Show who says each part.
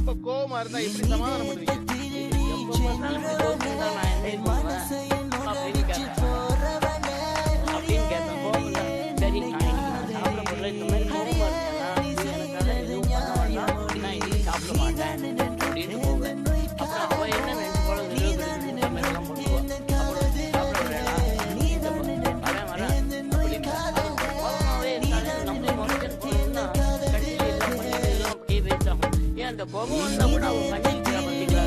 Speaker 1: ரொம்ப கோவமா இருந்தா எப்படி சமாதானம் பண்ணுவீங்க?
Speaker 2: எப்ப பார்த்தாலும் இப்படி கோவப்பட்டா நான் என்ன இது பண்ணுவேன் அப்படின்னு கேட்டேன். அப்படின்னு கேட்டேன். கோவம் தான். சரி நான் இன்னைக்கு நான் சாப்பிட போடல, இந்த மாதிரி கோவமா இருந்தேன்னா நீ எனக்காக எதுவும் பண்ண வேண்டாம், நான் இன்னைக்கு சாப்பிட மாட்டேன் அப்படின்னு போவேன். அப்புறம் அவ என்ன நினைச்சு போல இந்த மாதிரி எல்லாம் பண்ணுவா. அப்புறம் சாப்பிட வேணாம், வரேன் அப்படின்னு கோபமாவே இருந்தாலே நம்ம மனுஷன் போனோம்னா கடைசியில் எல்லாம் பண்ணி எல்லாம் கை வேஸ்ட் ஆகும். ஏன் அந்த கோபம் வந்தா கூட அவன் பண்ணிருக்கிறா பார்த்தீங்களா?